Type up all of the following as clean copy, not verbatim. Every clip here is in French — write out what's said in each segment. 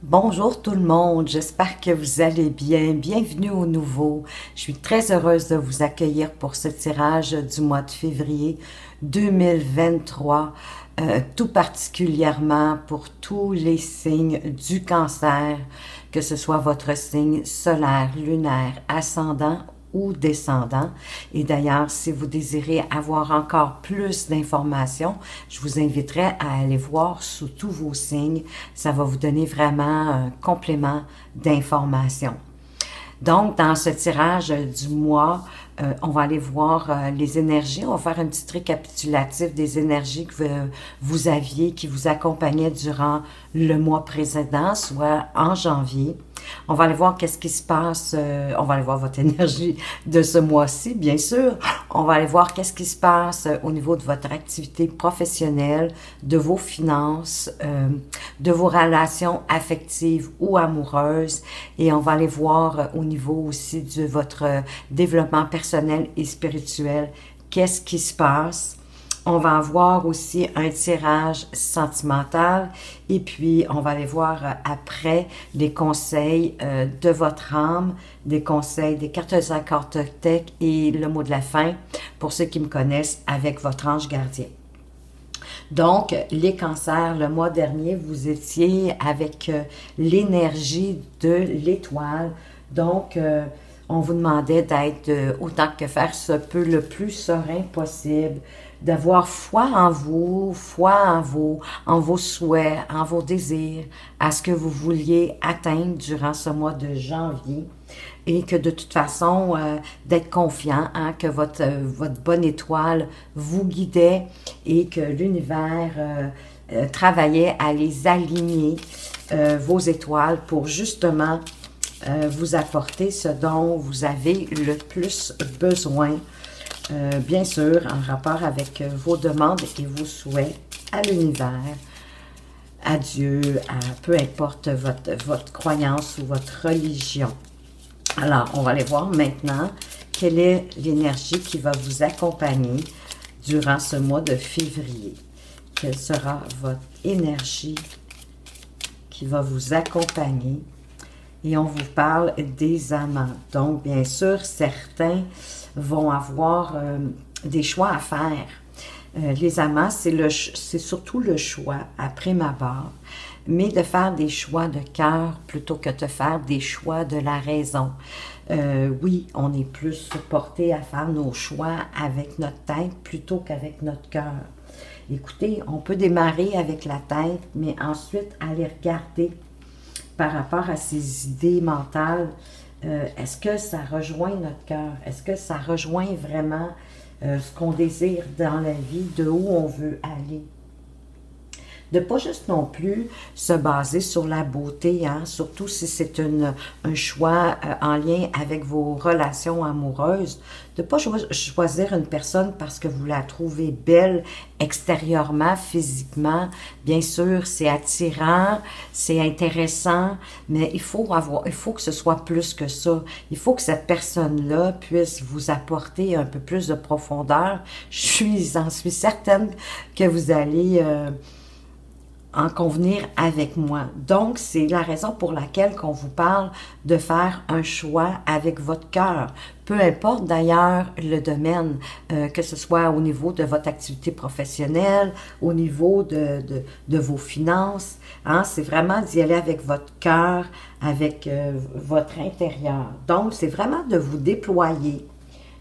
Bonjour tout le monde, j'espère que vous allez bien. Bienvenue au nouveau. Je suis très heureuse de vous accueillir pour ce tirage du mois de février 2023, tout particulièrement pour tous les signes du cancer, que ce soit votre signe solaire, lunaire, ascendant ou descendant. Et d'ailleurs, si vous désirez avoir encore plus d'informations, je vous inviterai à aller voir sous tous vos signes. Ça va vous donner vraiment un complément d'informations. Donc, dans ce tirage du mois, on va aller voir les énergies. On va faire un petit récapitulatif des énergies que vous aviez, qui vous accompagnaient durant le mois précédent, soit en janvier. On va aller voir qu'est-ce qui se passe. On va aller voir votre énergie de ce mois-ci, bien sûr. On va aller voir qu'est-ce qui se passe au niveau de votre activité professionnelle, de vos finances, de vos relations affectives ou amoureuses. Et on va aller voir au niveau aussi de votre développement personnel et spirituel, qu'est-ce qui se passe. On va avoir aussi un tirage sentimental et puis on va aller voir après les conseils de votre âme, des conseils des cartes Toltec et le mot de la fin pour ceux qui me connaissent avec votre ange gardien. Donc, les cancers, le mois dernier, vous étiez avec l'énergie de l'étoile. Donc, on vous demandait d'être autant que faire se peut le plus serein possible, d'avoir foi en vous, foi en vos souhaits, en vos désirs, à ce que vous vouliez atteindre durant ce mois de janvier et que de toute façon, d'être confiant, hein, que votre bonne étoile vous guidait et que l'univers travaillait à les aligner, vos étoiles, pour justement vous apporter ce dont vous avez le plus besoin. Bien sûr, en rapport avec vos demandes et vos souhaits à l'univers, à Dieu, à peu importe votre croyance ou votre religion. Alors, on va aller voir maintenant quelle est l'énergie qui va vous accompagner durant ce mois de février. Quelle sera votre énergie qui va vous accompagner? Et on vous parle des amants. Donc, bien sûr, certains vont avoir des choix à faire. Les amants, c'est surtout le choix, après ma barre, mais de faire des choix de cœur plutôt que de faire des choix de la raison. Oui, on est plus porté à faire nos choix avec notre tête plutôt qu'avec notre cœur. Écoutez, on peut démarrer avec la tête, mais ensuite aller regarder par rapport à ces idées mentales. Est-ce que ça rejoint notre cœur? Est-ce que ça rejoint vraiment ce qu'on désire dans la vie, de où on veut aller? De pas juste non plus se baser sur la beauté, hein, surtout si c'est un choix en lien avec vos relations amoureuses. De pas choisir une personne parce que vous la trouvez belle extérieurement, physiquement. Bien sûr, c'est attirant, c'est intéressant, mais il faut que ce soit plus que ça. Il faut que cette personne-là puisse vous apporter un peu plus de profondeur. J'en suis certaine que vous allez en convenir avec moi. Donc, c'est la raison pour laquelle qu'on vous parle de faire un choix avec votre cœur. Peu importe d'ailleurs le domaine, que ce soit au niveau de votre activité professionnelle, au niveau de vos finances, hein, c'est vraiment d'y aller avec votre cœur, avec votre intérieur. Donc, c'est vraiment de vous déployer,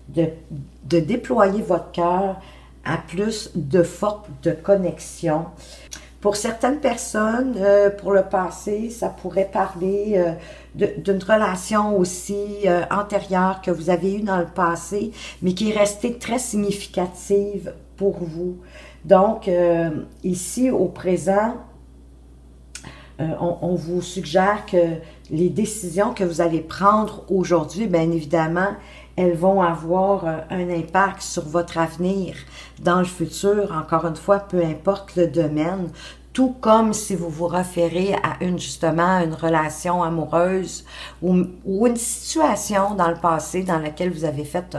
de déployer votre cœur à plus de force de connexion. Pour certaines personnes, pour le passé, ça pourrait parler d'une relation aussi antérieure que vous avez eue dans le passé, mais qui est restée très significative pour vous. Donc, ici, au présent, on vous suggère que les décisions que vous allez prendre aujourd'hui, bien évidemment, elles vont avoir un impact sur votre avenir dans le futur. Encore une fois, peu importe le domaine, tout comme si vous vous référez à justement une relation amoureuse ou une situation dans le passé dans laquelle vous avez fait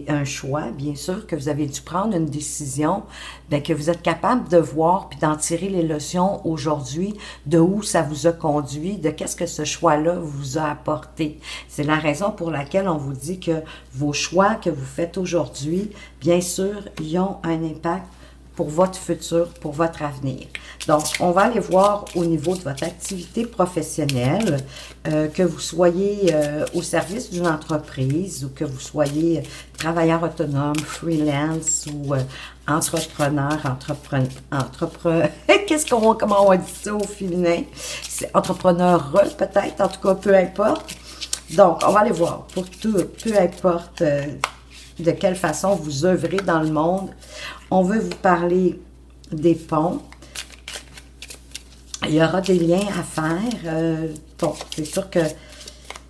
un choix, bien sûr, que vous avez dû prendre une décision, bien, que vous êtes capable de voir puis d'en tirer les leçons aujourd'hui, de où ça vous a conduit, de qu'est-ce que ce choix-là vous a apporté. C'est la raison pour laquelle on vous dit que vos choix que vous faites aujourd'hui, bien sûr, ils ont un impact pour votre futur, pour votre avenir. Donc, on va aller voir au niveau de votre activité professionnelle, que vous soyez au service d'une entreprise ou que vous soyez travailleur autonome, freelance ou comment on dit ça au féminin? C'est entrepreneur peut-être, en tout cas, peu importe. Donc, on va aller voir pour tout, peu importe de quelle façon vous œuvrez dans le monde. On veut vous parler des ponts. Il y aura des liens à faire. Bon, c'est sûr que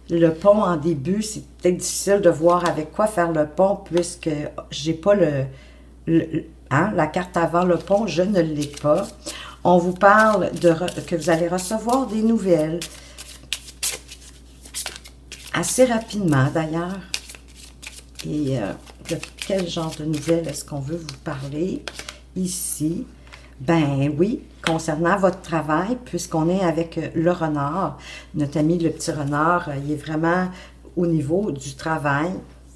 le pont en début, c'est peut-être difficile de voir avec quoi faire le pont puisque j'ai pas la carte avant le pont, je ne l'ai pas. On vous parle que vous allez recevoir des nouvelles assez rapidement d'ailleurs. Et de quel genre de nouvelles est-ce qu'on veut vous parler ici? Ben oui, concernant votre travail, puisqu'on est avec le renard, notre ami le petit renard, il est vraiment au niveau du travail.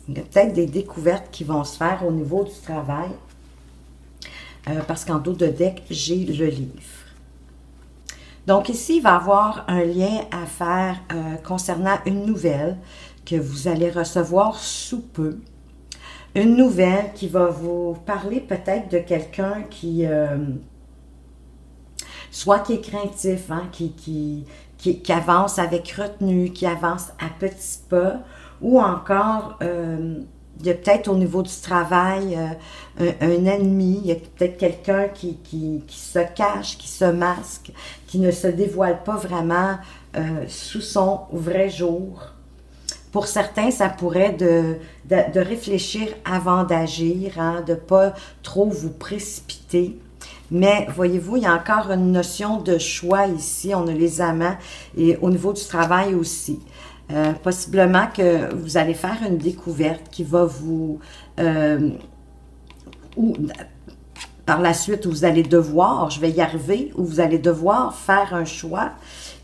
Il y a peut-être des découvertes qui vont se faire au niveau du travail, parce qu'en dos de deck, j'ai le livre. Donc ici, il va y avoir un lien à faire concernant une nouvelle que vous allez recevoir sous peu. Une nouvelle qui va vous parler peut-être de quelqu'un qui, soit qui est craintif, hein, qui avance avec retenue, qui avance à petits pas, ou encore, il y a peut-être au niveau du travail un ennemi, il y a peut-être quelqu'un qui se cache, qui se masque, qui ne se dévoile pas vraiment sous son vrai jour. Pour certains, ça pourrait de réfléchir avant d'agir, hein, de ne pas trop vous précipiter. Mais voyez-vous, il y a encore une notion de choix ici. On a les amants et au niveau du travail aussi. Possiblement que vous allez faire une découverte qui va vous... ou par la suite, vous allez devoir, je vais y arriver, ou vous allez devoir faire un choix.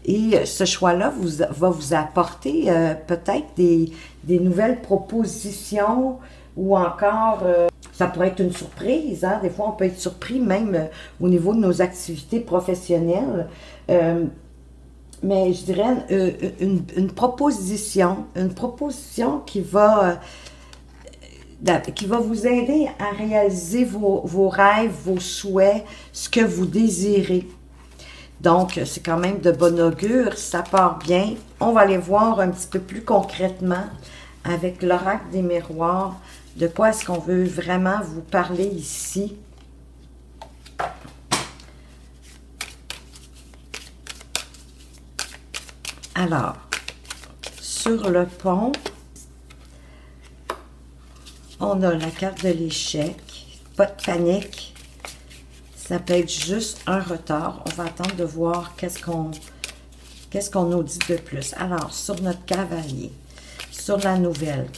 Et ce choix-là va vous apporter peut-être des nouvelles propositions ou encore, ça pourrait être une surprise. Hein? Des fois, on peut être surpris même au niveau de nos activités professionnelles. Mais je dirais une proposition qui va vous aider à réaliser vos rêves, vos souhaits, ce que vous désirez. Donc, c'est quand même de bon augure, ça part bien. On va aller voir un petit peu plus concrètement avec l'oracle des miroirs, de quoi est-ce qu'on veut vraiment vous parler ici. Alors, sur le pont, on a la carte de l'échec, pas de panique. Ça peut être juste un retard. On va attendre de voir qu'est-ce qu'on nous dit de plus. Alors, sur notre cavalier, sur la nouvelle,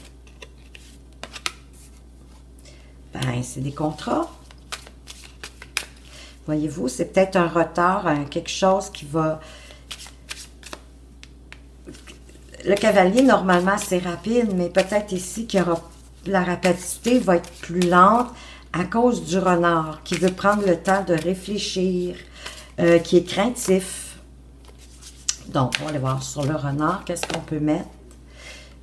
ben, c'est des contrats. Voyez-vous, c'est peut-être un retard, quelque chose qui va... Le cavalier, normalement, c'est rapide, mais peut-être ici qu'il y aura... La rapidité va être plus lente à cause du renard qui veut prendre le temps de réfléchir, qui est craintif. Donc, on va aller voir sur le renard, qu'est-ce qu'on peut mettre?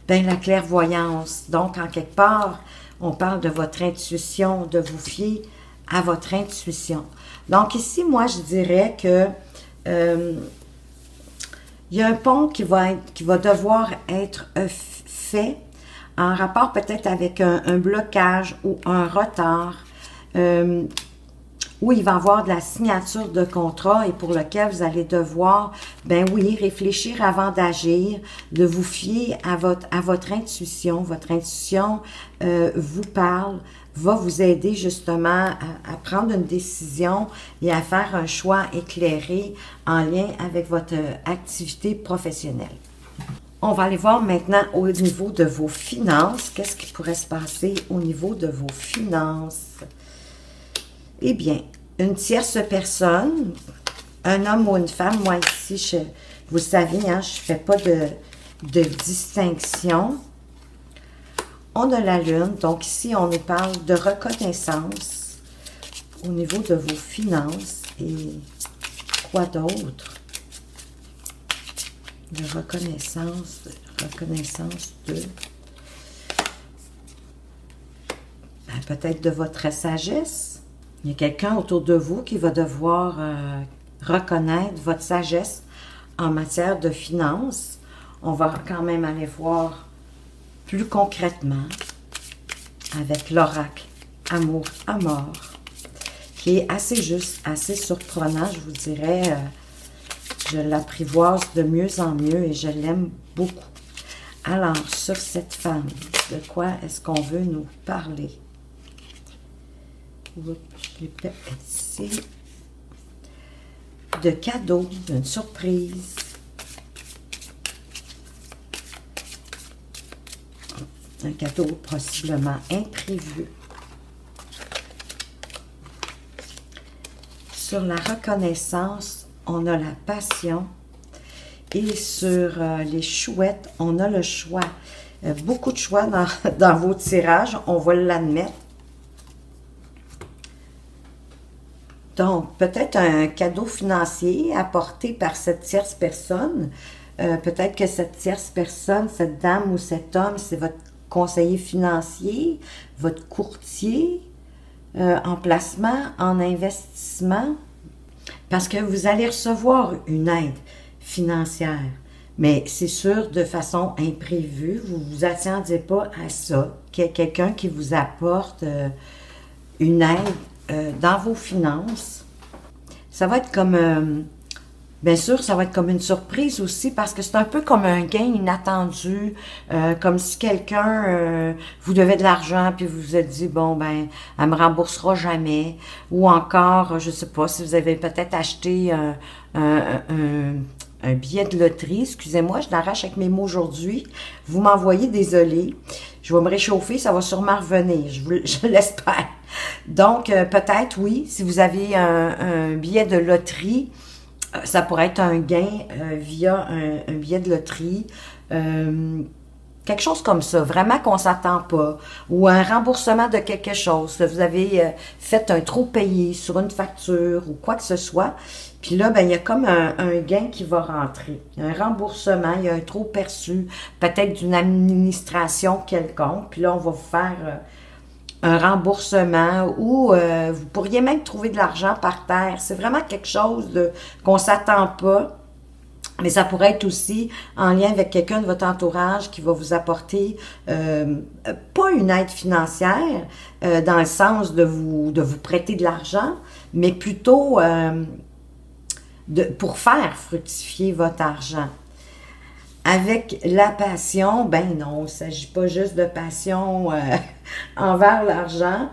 Bien, la clairvoyance. Donc, en quelque part, on parle de votre intuition, de vous fier à votre intuition. Donc, ici, moi, je dirais que il y a un pont qui va devoir être fait en rapport peut-être avec un blocage ou un retard, où il va y avoir de la signature de contrat et pour lequel vous allez devoir, ben oui, réfléchir avant d'agir, de vous fier à votre intuition. Votre intuition vous parle, va vous aider justement à prendre une décision et à faire un choix éclairé en lien avec votre activité professionnelle. On va aller voir maintenant au niveau de vos finances. Qu'est-ce qui pourrait se passer au niveau de vos finances? Eh bien, une tierce personne, un homme ou une femme, moi ici, vous le savez, hein, je ne fais pas de distinction. On a la lune, donc ici, on nous parle de reconnaissance au niveau de vos finances. Et quoi d'autre? De reconnaissance de... peut-être de votre sagesse. Il y a quelqu'un autour de vous qui va devoir reconnaître votre sagesse en matière de finances. On va quand même aller voir plus concrètement avec l'oracle Amour à mort, qui est assez juste, assez surprenant, je vous dirais. Je l'apprivoise de mieux en mieux et je l'aime beaucoup. Alors, sur cette femme, de quoi est-ce qu'on veut nous parler? Oups, je l'ai peut-être ici. De cadeaux, d'une surprise. Un cadeau possiblement imprévu. Sur la reconnaissance, on a la passion. Et sur les chouettes, on a le choix. Beaucoup de choix dans vos tirages, on va l'admettre. Donc, peut-être un cadeau financier apporté par cette tierce personne. Peut-être que cette tierce personne, cette dame ou cet homme, c'est votre conseiller financier, votre courtier en placement, en investissement. Parce que vous allez recevoir une aide financière. Mais c'est sûr, de façon imprévue, vous ne vous attendiez pas à ça, qu'il y ait quelqu'un qui vous apporte une aide dans vos finances. Ça va être comme, bien sûr, ça va être comme une surprise aussi, parce que c'est un peu comme un gain inattendu, comme si quelqu'un vous devait de l'argent, puis vous vous êtes dit, bon, ben, elle me remboursera jamais, ou encore, je sais pas, si vous avez peut-être acheté un billet de loterie, excusez-moi, je l'arrache avec mes mots aujourd'hui, vous m'envoyez, désolé, je vais me réchauffer, ça va sûrement revenir, je l'espère. Donc, peut-être, oui, si vous avez un billet de loterie, ça pourrait être un gain via un billet de loterie, quelque chose comme ça, vraiment qu'on ne s'attend pas, ou un remboursement de quelque chose. Vous avez fait un trop payé sur une facture ou quoi que ce soit, puis là, ben, il y a comme un gain qui va rentrer. Il y a un remboursement, il y a un trop perçu, peut-être d'une administration quelconque, puis là, on va vous faire un remboursement ou vous pourriez même trouver de l'argent par terre. C'est vraiment quelque chose qu'on ne s'attend pas. Mais ça pourrait être aussi en lien avec quelqu'un de votre entourage qui va vous apporter pas une aide financière dans le sens de vous prêter de l'argent, mais plutôt pour faire fructifier votre argent. Avec la passion, ben non, il ne s'agit pas juste de passion envers l'argent.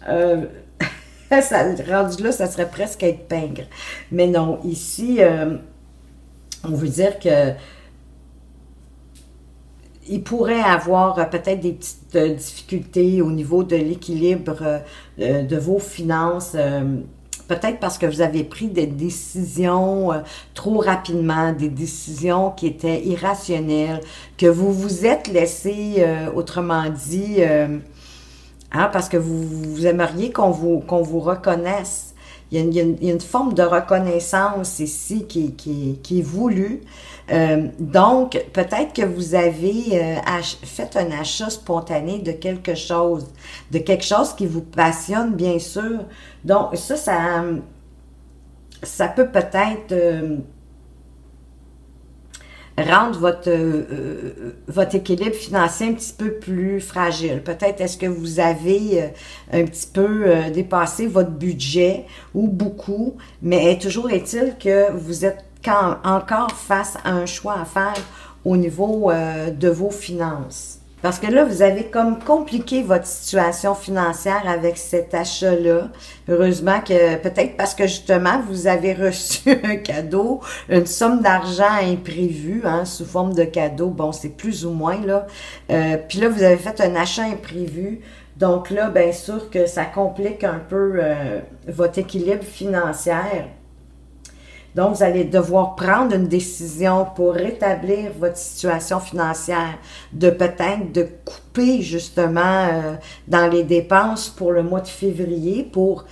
Rendu là, ça serait presque être pingre. Mais non, ici, on veut dire que il pourrait avoir peut-être des petites difficultés au niveau de l'équilibre de vos finances. Peut-être parce que vous avez pris des décisions trop rapidement, des décisions qui étaient irrationnelles, que vous vous êtes laissé, autrement dit, parce que vous aimeriez qu'on vous reconnaisse. Il y a une forme de reconnaissance ici qui est voulue. Donc, peut-être que vous avez fait un achat spontané de quelque chose qui vous passionne, bien sûr. Donc, ça peut peut-être rendre votre équilibre financier un petit peu plus fragile. Peut-être est-ce que vous avez un petit peu dépassé votre budget ou beaucoup, mais toujours est-il que vous êtes encore face à un choix à faire au niveau de vos finances. Parce que là, vous avez comme compliqué votre situation financière avec cet achat-là. Heureusement que, peut-être parce que justement, vous avez reçu un cadeau, une somme d'argent imprévue, hein, sous forme de cadeau. Bon, c'est plus ou moins, là. Puis là, vous avez fait un achat imprévu. Donc là, bien sûr que ça complique un peu votre équilibre financier. Donc, vous allez devoir prendre une décision pour rétablir votre situation financière, de peut-être de couper justement dans les dépenses pour le mois de février pour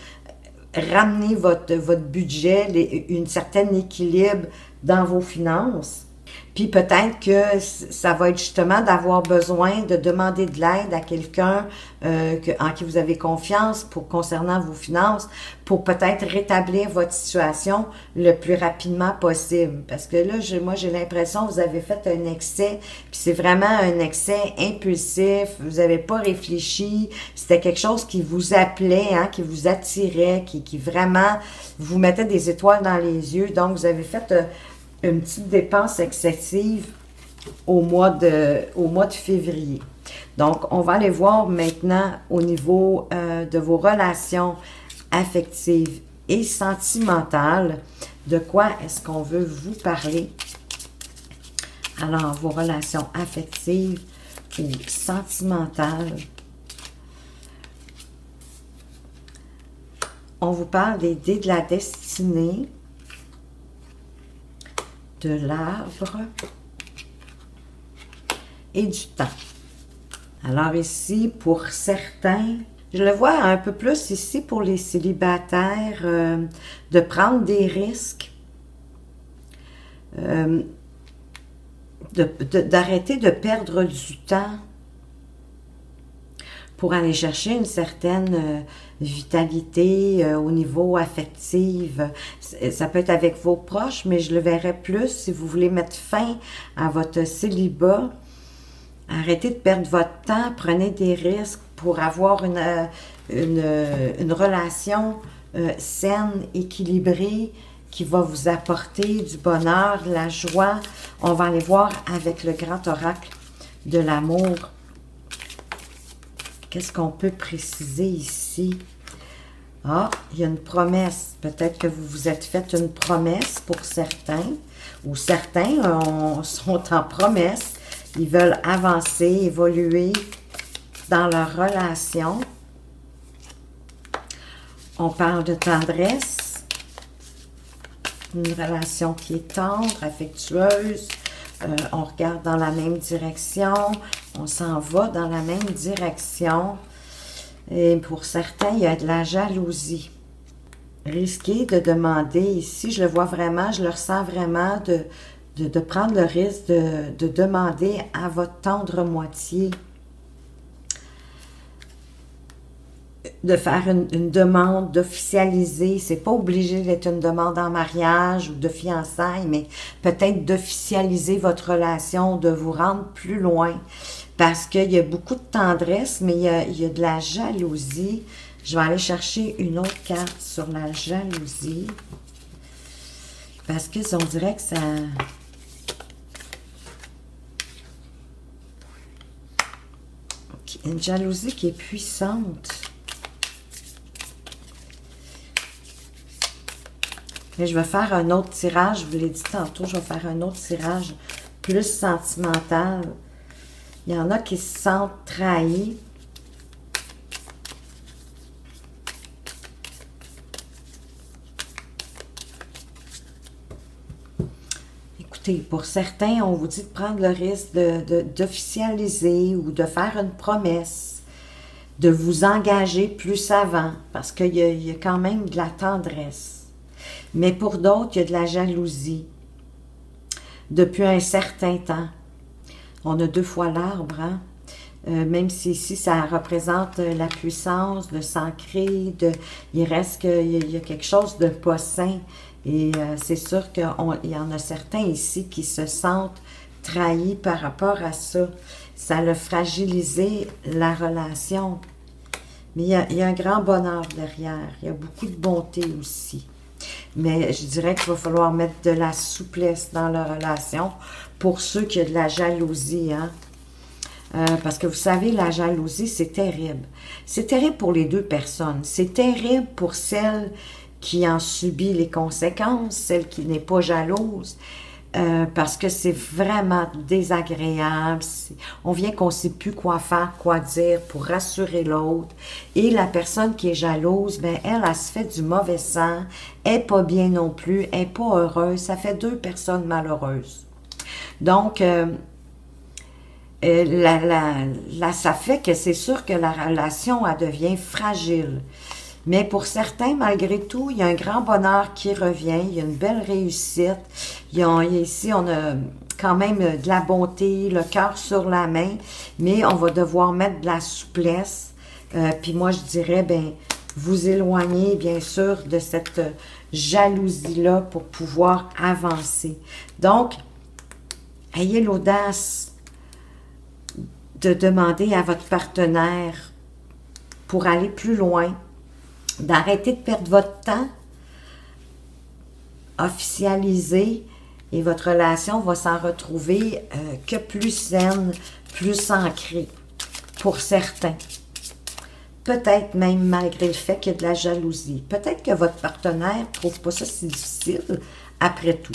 ramener votre budget, un certain équilibre dans vos finances. Puis peut-être que ça va être justement d'avoir besoin de demander de l'aide à quelqu'un en qui vous avez confiance concernant vos finances, pour peut-être rétablir votre situation le plus rapidement possible. Parce que là, moi, j'ai l'impression que vous avez fait un excès, puis c'est vraiment un excès impulsif, vous n'avez pas réfléchi, c'était quelque chose qui vous appelait, hein, qui vous attirait, qui vraiment vous mettait des étoiles dans les yeux. Donc, vous avez fait une petite dépense excessive au mois de février. Donc, on va aller voir maintenant au niveau de vos relations affectives et sentimentales. De quoi est-ce qu'on veut vous parler? Alors, vos relations affectives ou sentimentales. On vous parle des dés de la destinée, de l'arbre et du temps. Alors ici, pour certains, je le vois un peu plus ici pour les célibataires, de prendre des risques, d'arrêter de perdre du temps pour aller chercher une certaine vitalité au niveau affectif. Ça peut être avec vos proches, mais je le verrais plus si vous voulez mettre fin à votre célibat. Arrêtez de perdre votre temps, prenez des risques pour avoir une relation saine, équilibrée, qui va vous apporter du bonheur, de la joie. On va aller voir avec le grand oracle de l'amour. Qu'est-ce qu'on peut préciser ici? Ah, il y a une promesse. Peut-être que vous vous êtes fait une promesse pour certains, ou certains sont en promesse. Ils veulent avancer, évoluer dans leur relation. On parle de tendresse, une relation qui est tendre, affectueuse. On regarde dans la même direction, on s'en va dans la même direction. Et pour certains, il y a de la jalousie. Risquer de demander ici, je le vois vraiment, je le ressens vraiment, de prendre le risque de demander à votre tendre moitié, de faire une demande, d'officialiser. C'est pas obligé d'être une demande en mariage ou de fiançailles, mais peut-être d'officialiser votre relation, de vous rendre plus loin. Parce qu'il y a beaucoup de tendresse, mais il y a de la jalousie. Je vais aller chercher une autre carte sur la jalousie. Parce que on dirait que ça... Une jalousie qui est puissante. Et je vais faire un autre tirage, je vous l'ai dit tantôt, je vais faire un autre tirage plus sentimental. Il y en a qui se sentent trahis. Écoutez, pour certains, on vous dit de prendre le risque d'officialiser ou de faire une promesse, de vous engager plus avant, parce qu'il y a quand même de la tendresse. Mais pour d'autres, il y a de la jalousie. Depuis un certain temps. On a deux fois l'arbre, hein? Même si ici, ça représente la puissance, le s'ancrer, il reste qu'il y a quelque chose de pas sain. Et c'est sûr qu'il y en a certains ici qui se sentent trahis par rapport à ça. Ça a fragilisé la relation. Mais il y a un grand bonheur derrière. Il y a beaucoup de bonté aussi. Mais je dirais qu'il va falloir mettre de la souplesse dans la relation pour ceux qui ont de la jalousie. Hein? Parce que vous savez, la jalousie, c'est terrible. C'est terrible pour les deux personnes. C'est terrible pour celle qui en subit les conséquences, celle qui n'est pas jalouse. Parce que c'est vraiment désagréable. On vient qu'on ne sait plus quoi faire, quoi dire pour rassurer l'autre. Et la personne qui est jalouse, ben elle se fait du mauvais sang, elle n'est pas bien non plus, elle n'est pas heureuse. Ça fait deux personnes malheureuses. Donc, ça fait que c'est sûr que la relation, elle devient fragile. Mais pour certains, malgré tout, il y a un grand bonheur qui revient, il y a une belle réussite. Ici, on a quand même de la bonté, le cœur sur la main, mais on va devoir mettre de la souplesse. Puis moi, je dirais, ben, vous éloigner, bien sûr, de cette jalousie-là pour pouvoir avancer. Donc, ayez l'audace de demander à votre partenaire pour aller plus loin, d'arrêter de perdre votre temps, officialiser, et votre relation va s'en retrouver que plus saine, plus ancrée, pour certains. Peut-être même malgré le fait qu'il y a de la jalousie. Peut-être que votre partenaire ne trouve pas ça si difficile, après tout.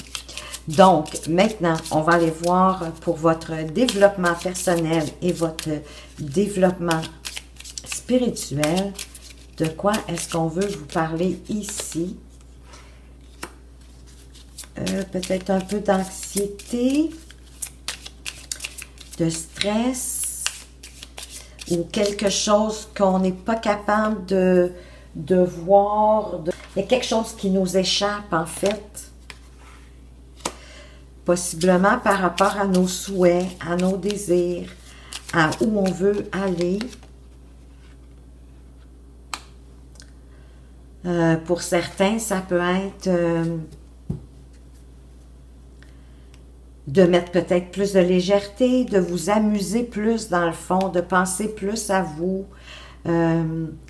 Donc, maintenant, on va aller voir pour votre développement personnel et votre développement spirituel. De quoi est-ce qu'on veut vous parler ici? Peut-être un peu d'anxiété, de stress, ou quelque chose qu'on n'est pas capable de voir. Il y a quelque chose qui nous échappe, en fait. Possiblement par rapport à nos souhaits, à nos désirs, à où on veut aller. Pour certains, ça peut être de mettre peut-être plus de légèreté, de vous amuser plus dans le fond, de penser plus à vous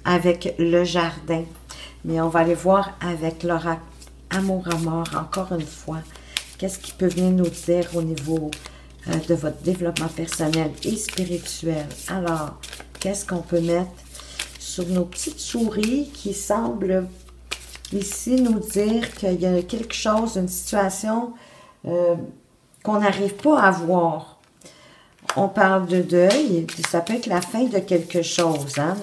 avec le jardin. Mais on va aller voir avec l'oracle Amour à mort, encore une fois. Qu'est-ce qui peut venir nous dire au niveau de votre développement personnel et spirituel? Alors, qu'est-ce qu'on peut mettre sur nos petites souris qui semblent ici nous dire qu'il y a quelque chose, une situation qu'on n'arrive pas à voir. On parle de deuil, ça peut être la fin de quelque chose. Hein?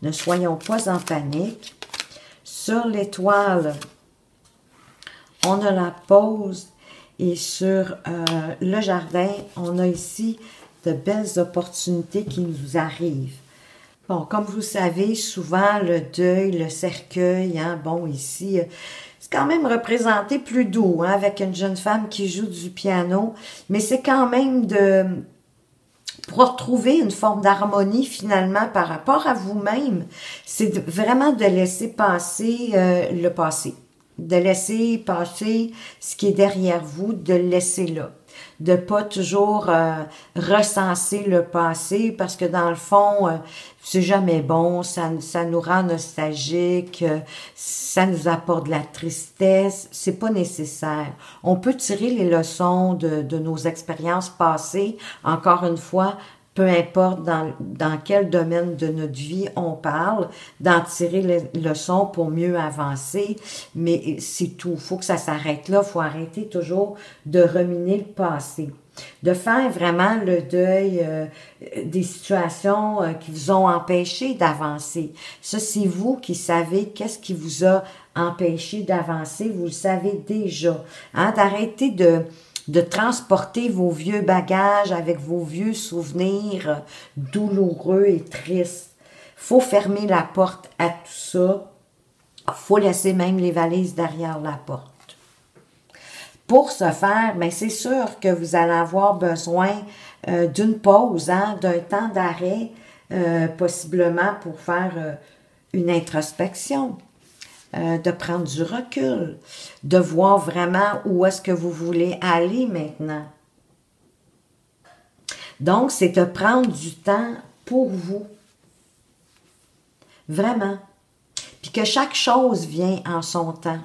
Ne soyons pas en panique. Sur l'étoile, on a la pause. Et sur le jardin, on a ici de belles opportunités qui nous arrivent. Bon, comme vous savez, souvent, le deuil, le cercueil, hein, bon, ici, c'est quand même représenté plus doux, hein, avec une jeune femme qui joue du piano, mais c'est quand même pour retrouver une forme d'harmonie, finalement, par rapport à vous-même. C'est vraiment de laisser passer le passé, de laisser passer ce qui est derrière vous, de le laisser là. De pas toujours recenser le passé, parce que dans le fond, c'est jamais bon, ça nous rend nostalgique, ça nous apporte de la tristesse, c'est pas nécessaire. On peut tirer les leçons de nos expériences passées, encore une fois, peu importe dans quel domaine de notre vie on parle, d'en tirer les leçons pour mieux avancer, mais c'est tout. Il faut que ça s'arrête là, il faut arrêter toujours de ruminer le passé. De faire vraiment le deuil des situations qui vous ont empêché d'avancer. Ça, c'est vous qui savez qu'est-ce qui vous a empêché d'avancer, vous le savez déjà. Hein? D'arrêter de transporter vos vieux bagages avec vos vieux souvenirs douloureux et tristes. Il faut fermer la porte à tout ça. Il faut laisser même les valises derrière la porte. Pour ce faire, bien, c'est sûr que vous allez avoir besoin d'une pause, hein, d'un temps d'arrêt, possiblement pour faire une introspection. De prendre du recul, de voir vraiment où est-ce que vous voulez aller maintenant. Donc, c'est de prendre du temps pour vous. Vraiment. Puis que chaque chose vient en son temps.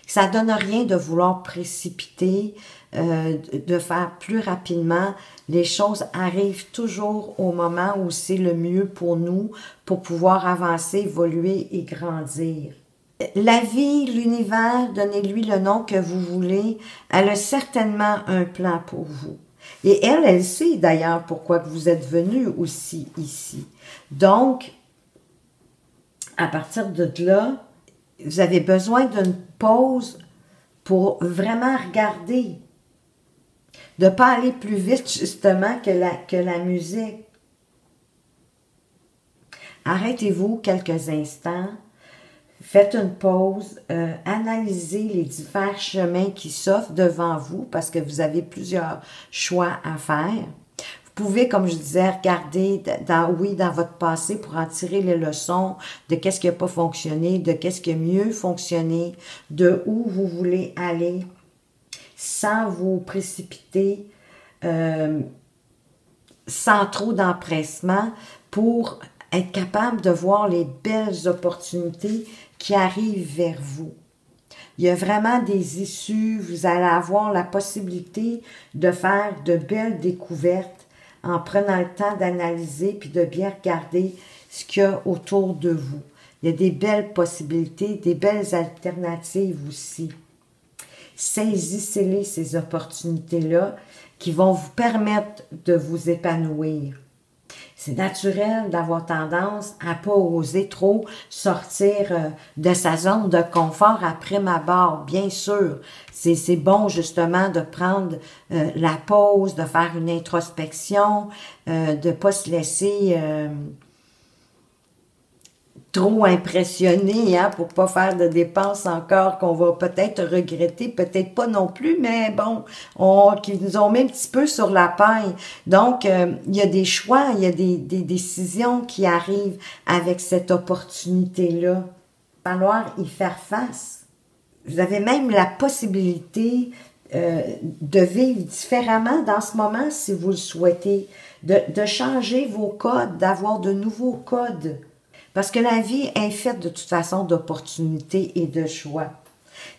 Ça ne donne rien de vouloir précipiter, de faire plus rapidement. Les choses arrivent toujours au moment où c'est le mieux pour nous, pour pouvoir avancer, évoluer et grandir. La vie, l'univers, donnez-lui le nom que vous voulez, elle a certainement un plan pour vous. Et elle sait d'ailleurs pourquoi que vous êtes venu aussi ici. Donc, à partir de là, vous avez besoin d'une pause pour vraiment regarder. De ne pas aller plus vite, justement, que la musique. Arrêtez-vous quelques instants. Faites une pause, analysez les divers chemins qui s'offrent devant vous parce que vous avez plusieurs choix à faire. Vous pouvez, comme je disais, regarder dans votre passé pour en tirer les leçons de qu'est-ce qui n'a pas fonctionné, de qu'est-ce qui a mieux fonctionné, de où vous voulez aller sans vous précipiter, sans trop d'empressement pour être capable de voir les belles opportunités qui arrivent vers vous. Il y a vraiment des issues, vous allez avoir la possibilité de faire de belles découvertes en prenant le temps d'analyser puis de bien regarder ce qu'il y a autour de vous. Il y a des belles possibilités, des belles alternatives aussi. Saisissez-les, ces opportunités-là qui vont vous permettre de vous épanouir. C'est naturel d'avoir tendance à pas oser trop sortir de sa zone de confort après ma barre, bien sûr. C'est bon justement de prendre la pause, de faire une introspection, de pas se laisser trop impressionné, hein, pour pas faire de dépenses encore qu'on va peut-être regretter, peut-être pas non plus, mais bon, qui nous ont mis un petit peu sur la paille. Donc, il y a des choix, il y a des décisions qui arrivent avec cette opportunité-là. Il va falloir y faire face. Vous avez même la possibilité de vivre différemment dans ce moment si vous le souhaitez, de changer vos codes, d'avoir de nouveaux codes. Parce que la vie est faite de toute façon d'opportunités et de choix.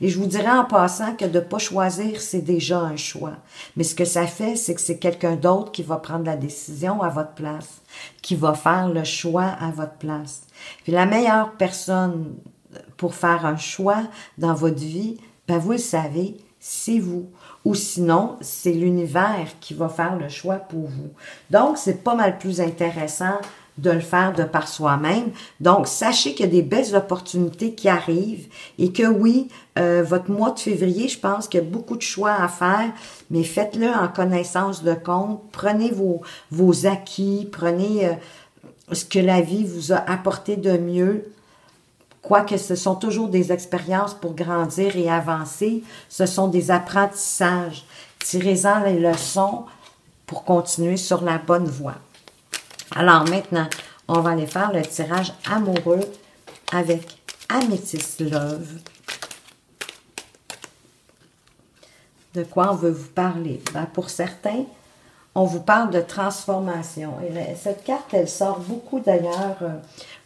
Et je vous dirais en passant que de ne pas choisir, c'est déjà un choix. Mais ce que ça fait, c'est que c'est quelqu'un d'autre qui va prendre la décision à votre place, qui va faire le choix à votre place. Puis la meilleure personne pour faire un choix dans votre vie, ben vous le savez, c'est vous. Ou sinon, c'est l'univers qui va faire le choix pour vous. Donc, c'est pas mal plus intéressant de le faire de par soi-même. Donc, sachez qu'il y a des belles opportunités qui arrivent et que oui, votre mois de février, je pense qu'il y a beaucoup de choix à faire, mais faites-le en connaissance de cause. Prenez vos acquis, prenez ce que la vie vous a apporté de mieux. Quoique ce sont toujours des expériences pour grandir et avancer, ce sont des apprentissages. Tirez-en les leçons pour continuer sur la bonne voie. Alors maintenant, on va aller faire le tirage amoureux avec Amethyst Love. De quoi on veut vous parler? Ben, pour certains, on vous parle de transformation. Et cette carte, elle sort beaucoup d'ailleurs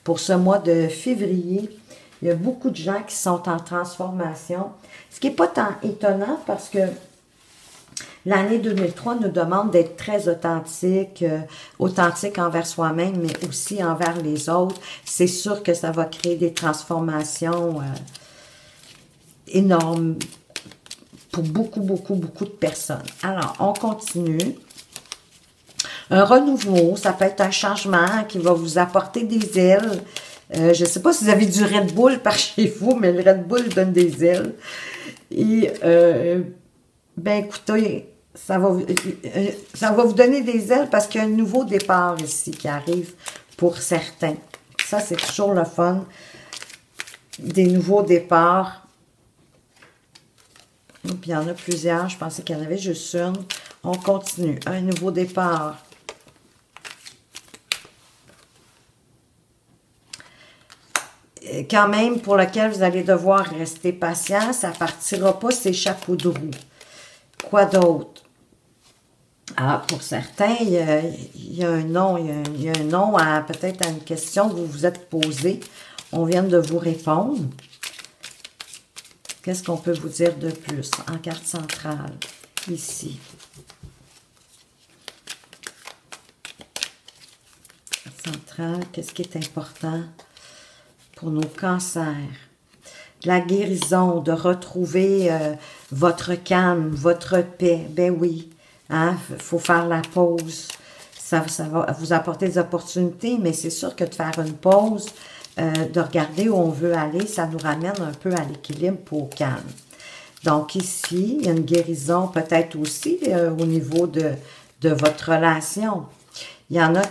pour ce mois de février. Il y a beaucoup de gens qui sont en transformation. Ce qui n'est pas tant étonnant parce que l'année 2003 nous demande d'être très authentique, authentique envers soi-même, mais aussi envers les autres. C'est sûr que ça va créer des transformations énormes pour beaucoup de personnes. Alors, on continue. Un renouveau, ça peut être un changement qui va vous apporter des ailes. Je ne sais pas si vous avez du Red Bull par chez vous, mais le Red Bull donne des ailes. Et, ben écoutez, ça va vous donner des ailes parce qu'il y a un nouveau départ ici qui arrive pour certains. Ça, c'est toujours le fun. Des nouveaux départs. Puis il y en a plusieurs. Je pensais qu'il y en avait juste une. On continue. Un nouveau départ. Quand même, pour lequel vous allez devoir rester patient. Ça ne partira pas, ces chapeaux de roue. Quoi d'autre? Ah, pour certains, il y a un nom. Il y a un nom à peut-être à une question que vous vous êtes posée. On vient de vous répondre. Qu'est-ce qu'on peut vous dire de plus en carte centrale? Ici. Centrale, qu'est-ce qui est important pour nos cancers? La guérison, de retrouver votre calme, votre paix. Ben oui, hein, faut faire la pause. Ça va vous apporter des opportunités, mais c'est sûr que de faire une pause, de regarder où on veut aller, ça nous ramène un peu à l'équilibre pour au calme. Donc ici, il y a une guérison peut-être aussi au niveau de votre relation. Il y en a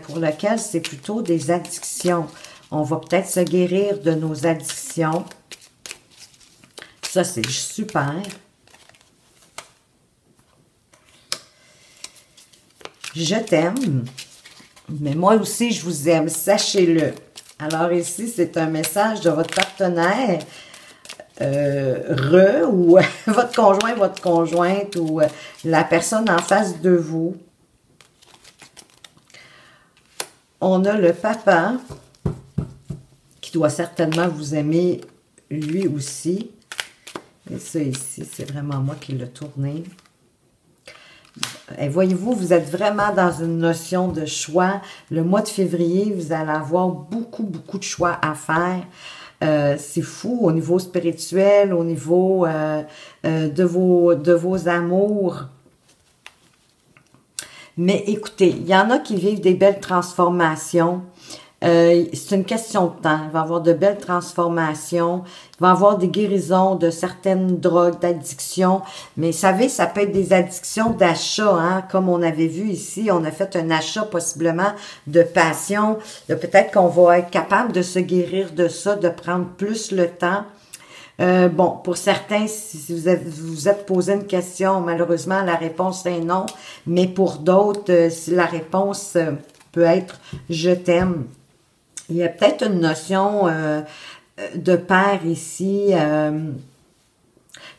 pour lesquels c'est plutôt des addictions. On va peut-être se guérir de nos addictions. Ça, c'est super. Je t'aime, mais moi aussi, je vous aime. Sachez-le. Alors ici, c'est un message de votre partenaire, ou votre conjoint, votre conjointe, ou la personne en face de vous. On a le papa, qui doit certainement vous aimer lui aussi. Et ça ici, c'est vraiment moi qui l'ai tourné. Et voyez-vous, vous êtes vraiment dans une notion de choix. Le mois de février, vous allez avoir beaucoup, beaucoup de choix à faire. C'est fou au niveau spirituel, au niveau de vos amours. Mais écoutez, il y en a qui vivent des belles transformations. C'est une question de temps. Il va y avoir de belles transformations. Il va y avoir des guérisons de certaines drogues, d'addictions. Mais vous savez, ça peut être des addictions d'achat, hein, comme on avait vu ici. On a fait un achat possiblement de passion. Peut-être qu'on va être capable de se guérir de ça, de prendre plus le temps. Bon, pour certains, si vous êtes posé une question, malheureusement, la réponse est non. Mais pour d'autres, si la réponse peut être « je t'aime ». Il y a peut-être une notion de père ici,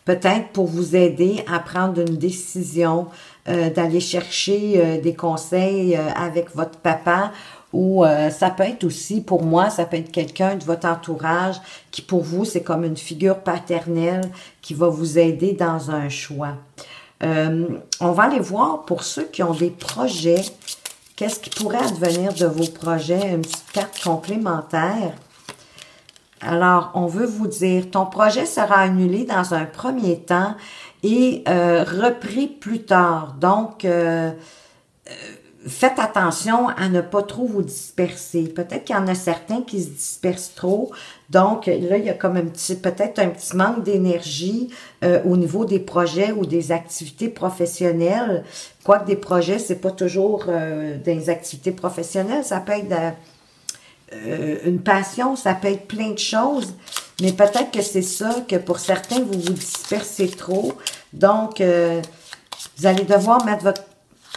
peut-être pour vous aider à prendre une décision, d'aller chercher des conseils avec votre papa, ou ça peut être aussi, pour moi, ça peut être quelqu'un de votre entourage qui, pour vous, c'est comme une figure paternelle qui va vous aider dans un choix. On va aller voir pour ceux qui ont des projets. Qu'est-ce qui pourrait advenir de vos projets? Une petite carte complémentaire. Alors, on veut vous dire, ton projet sera annulé dans un premier temps et repris plus tard. Donc, faites attention à ne pas trop vous disperser. Peut-être qu'il y en a certains qui se dispersent trop. Donc, là, il y a comme peut-être un petit manque d'énergie au niveau des projets ou des activités professionnelles. Quoique des projets, c'est pas toujours des activités professionnelles. Ça peut être une passion, ça peut être plein de choses. Mais peut-être que c'est ça, que pour certains, vous vous dispersez trop. Donc, vous allez devoir mettre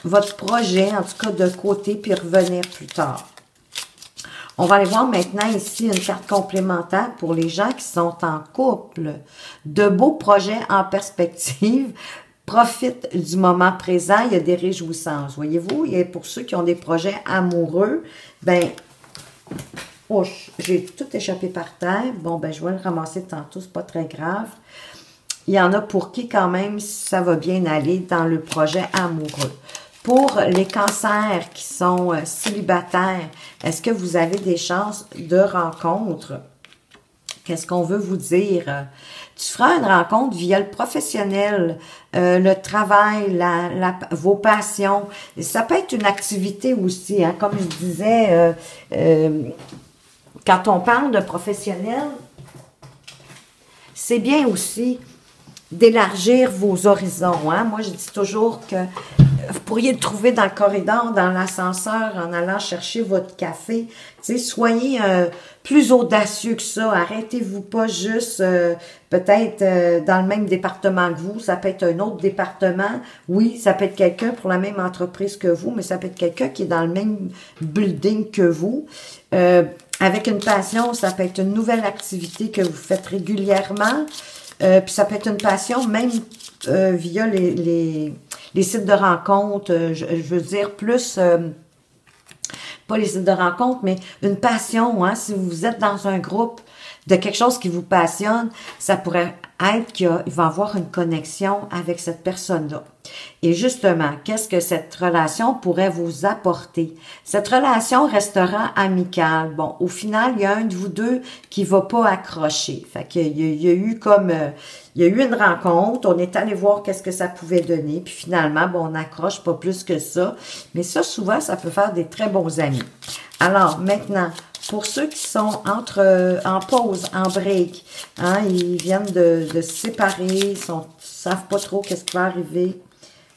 votre projet, en tout cas, de côté, puis revenir plus tard. On va aller voir maintenant ici une carte complémentaire pour les gens qui sont en couple. De beaux projets en perspective. Profite du moment présent, il y a des réjouissances. Voyez-vous, et pour ceux qui ont des projets amoureux, ben, oh, j'ai tout échappé par terre. Bon, ben, je vais le ramasser tantôt, c'est pas très grave. Il y en a pour qui, quand même, ça va bien aller dans le projet amoureux. Pour les cancers qui sont célibataires, est-ce que vous avez des chances de rencontre? Qu'est-ce qu'on veut vous dire? Tu feras une rencontre via le professionnel, le travail, vos passions. Ça peut être une activité aussi, hein, comme je disais, quand on parle de professionnel, c'est bien aussi d'élargir vos horizons. Hein? Moi, je dis toujours que vous pourriez le trouver dans le corridor, dans l'ascenseur, en allant chercher votre café. Tu sais, soyez plus audacieux que ça. Arrêtez-vous pas juste peut-être dans le même département que vous. Ça peut être un autre département. Oui, ça peut être quelqu'un pour la même entreprise que vous, mais ça peut être quelqu'un qui est dans le même building que vous. Avec une passion, ça peut être une nouvelle activité que vous faites régulièrement. Puis ça peut être une passion même via les sites de rencontres, je veux dire plus, pas les sites de rencontres, mais une passion, hein, si vous êtes dans un groupe, de quelque chose qui vous passionne, ça pourrait être qu'il va avoir une connexion avec cette personne-là. Et justement, qu'est-ce que cette relation pourrait vous apporter? Cette relation restera amicale. Bon, au final, il y a un de vous deux qui va pas accrocher. Fait qu'il y a eu comme... il y a eu une rencontre, on est allé voir qu'est-ce que ça pouvait donner, puis finalement, bon, on n'accroche pas plus que ça. Mais ça, souvent, ça peut faire des très bons amis. Alors, maintenant, pour ceux qui sont en pause, en break, hein, ils viennent de se séparer, ils savent pas trop qu'est-ce qui va arriver.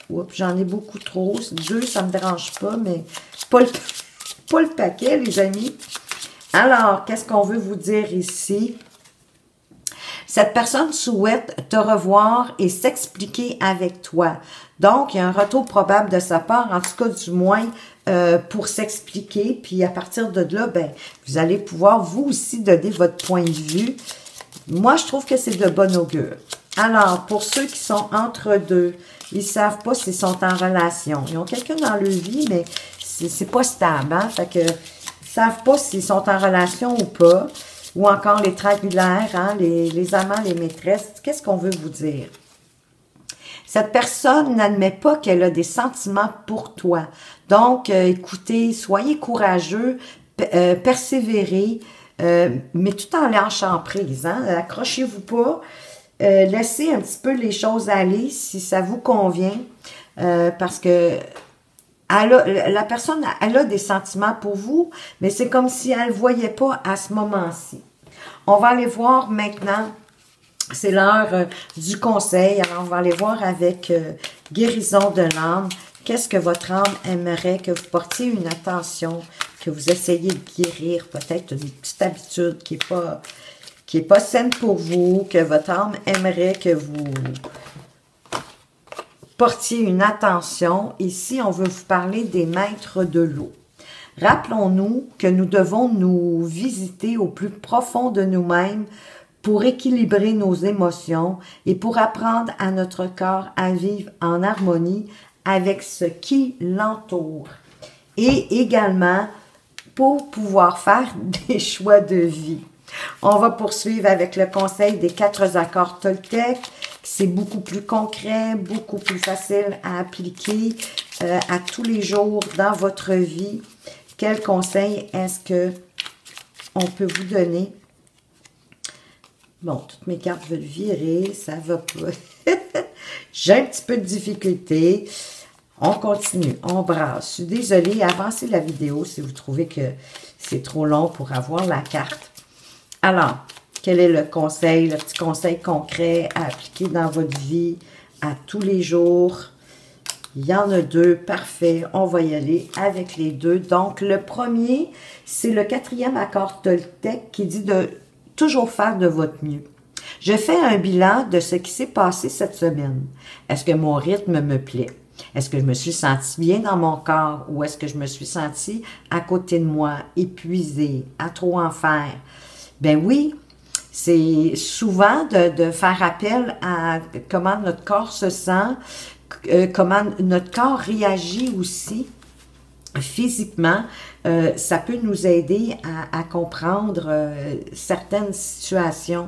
Oups, j'en ai beaucoup trop. 2, ça me dérange pas, mais pas le paquet, les amis. Alors, qu'est-ce qu'on veut vous dire ici? Cette personne souhaite te revoir et s'expliquer avec toi. Donc, il y a un retour probable de sa part, en tout cas du moins pour s'expliquer. Puis à partir de là, ben, vous allez pouvoir vous aussi donner votre point de vue. Moi, je trouve que c'est de bon augure. Alors, pour ceux qui sont entre deux, ils ne savent pas s'ils sont en relation. Ils ont quelqu'un dans leur vie, mais c'est pas stable. Hein? Fait que, ils ne savent pas s'ils sont en relation ou pas. Ou encore les triangulaires, hein? Les amants, les maîtresses. Qu'est-ce qu'on veut vous dire? Cette personne n'admet pas qu'elle a des sentiments pour toi. Donc, écoutez, soyez courageux, persévérez, mais tout en lâchant prise. Hein? Accrochez-vous pas. Laissez un petit peu les choses aller si ça vous convient. Parce que la personne, elle a des sentiments pour vous, mais c'est comme si elle ne voyait pas à ce moment-ci. On va aller voir maintenant. C'est l'heure du conseil. Alors, on va aller voir avec guérison de l'âme. Qu'est-ce que votre âme aimerait que vous portiez une attention, que vous essayiez de guérir, peut-être une petite habitude qui est pas saine pour vous, que votre âme aimerait que vous portiez une attention. Ici, on veut vous parler des maîtres de l'eau. Rappelons-nous que nous devons nous visiter au plus profond de nous-mêmes pour équilibrer nos émotions et pour apprendre à notre corps à vivre en harmonie avec ce qui l'entoure. Et également, pour pouvoir faire des choix de vie. On va poursuivre avec le conseil des 4 accords Toltec. C'est beaucoup plus concret, beaucoup plus facile à appliquer à tous les jours dans votre vie. Quel conseil est-ce que on peut vous donner? Bon, toutes mes cartes veulent virer, ça va pas. J'ai un petit peu de difficulté. On continue, on brasse. Je suis désolée, avancez la vidéo si vous trouvez que c'est trop long pour avoir la carte. Alors, quel est le conseil, le petit conseil concret à appliquer dans votre vie à tous les jours? Il y en a 2, parfait. On va y aller avec les 2. Donc, le premier, c'est le 4e accord Toltec qui dit de toujours faire de votre mieux. Je fais un bilan de ce qui s'est passé cette semaine. Est-ce que mon rythme me plaît? Est-ce que je me suis sentie bien dans mon corps ou est-ce que je me suis sentie à côté de moi, épuisée, à trop en faire? Ben oui, c'est souvent de faire appel à comment notre corps se sent, comment notre corps réagit aussi physiquement. Ça peut nous aider à comprendre certaines situations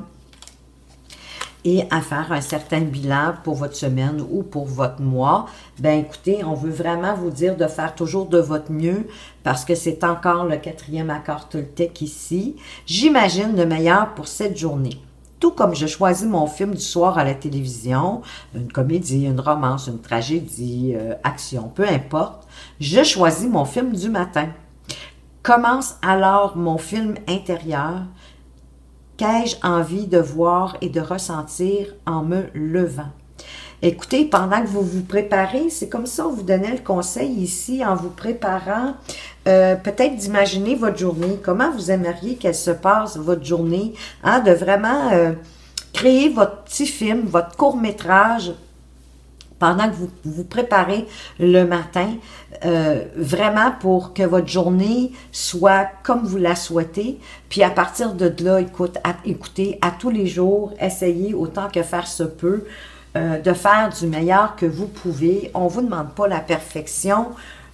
et à faire un certain bilan pour votre semaine ou pour votre mois. Ben écoutez, on veut vraiment vous dire de faire toujours de votre mieux parce que c'est encore le 4e accord Toltec ici. J'imagine le meilleur pour cette journée. Tout comme je choisis mon film du soir à la télévision, une comédie, une romance, une tragédie, action, peu importe, je choisis mon film du matin. Commence alors mon film intérieur. Qu'ai-je envie de voir et de ressentir en me levant? Écoutez, pendant que vous vous préparez, c'est comme ça, on vous donnait le conseil ici en vous préparant, peut-être d'imaginer votre journée, comment vous aimeriez qu'elle se passe, votre journée, hein, de vraiment créer votre petit film, votre court-métrage, pendant que vous vous préparez le matin, vraiment pour que votre journée soit comme vous la souhaitez. Puis à partir de là, écoutez, à tous les jours, essayez autant que faire se peut de faire du meilleur que vous pouvez. On ne vous demande pas la perfection,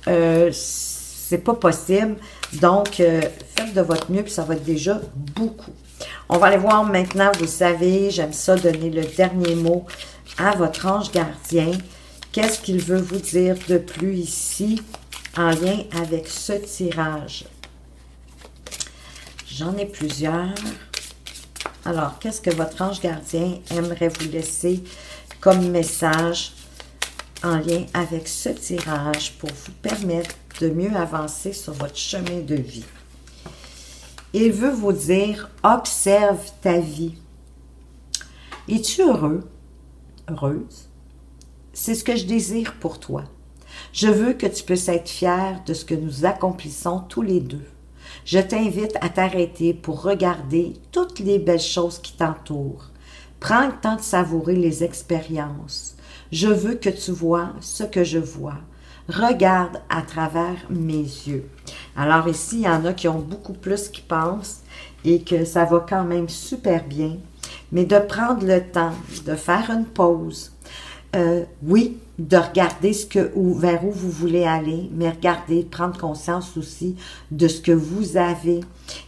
c'est pas possible. Donc, faites de votre mieux, puis ça va être déjà beaucoup. On va aller voir maintenant, vous savez, j'aime ça donner le dernier mot à votre ange gardien. Qu'est-ce qu'il veut vous dire de plus ici en lien avec ce tirage? J'en ai plusieurs. Alors, qu'est-ce que votre ange gardien aimerait vous laisser comme message en lien avec ce tirage pour vous permettre de mieux avancer sur votre chemin de vie? Il veut vous dire, observe ta vie. Es-tu heureux? Heureuse? C'est ce que je désire pour toi. Je veux que tu puisses être fier de ce que nous accomplissons tous les deux. Je t'invite à t'arrêter pour regarder toutes les belles choses qui t'entourent. Prends le temps de savourer les expériences. Je veux que tu vois ce que je vois. Regarde à travers mes yeux. Alors ici, il y en a qui ont beaucoup plus qui pensent et que ça va quand même super bien. Mais de prendre le temps de faire une pause. Oui, de regarder vers où vous voulez aller, mais regardez, prendre conscience aussi de ce que vous avez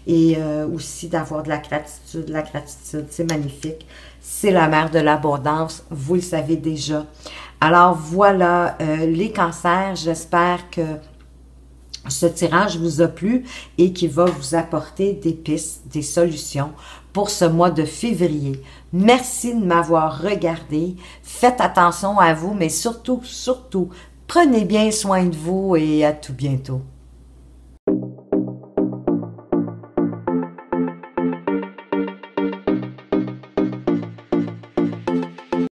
et aussi d'avoir de la gratitude. La gratitude, c'est magnifique. C'est la mère de l'abondance, vous le savez déjà. Alors voilà, les cancers, j'espère que ce tirage vous a plu et qu'il va vous apporter des pistes, des solutions pour ce mois de février. Merci de m'avoir regardé. Faites attention à vous, mais surtout, prenez bien soin de vous et à tout bientôt.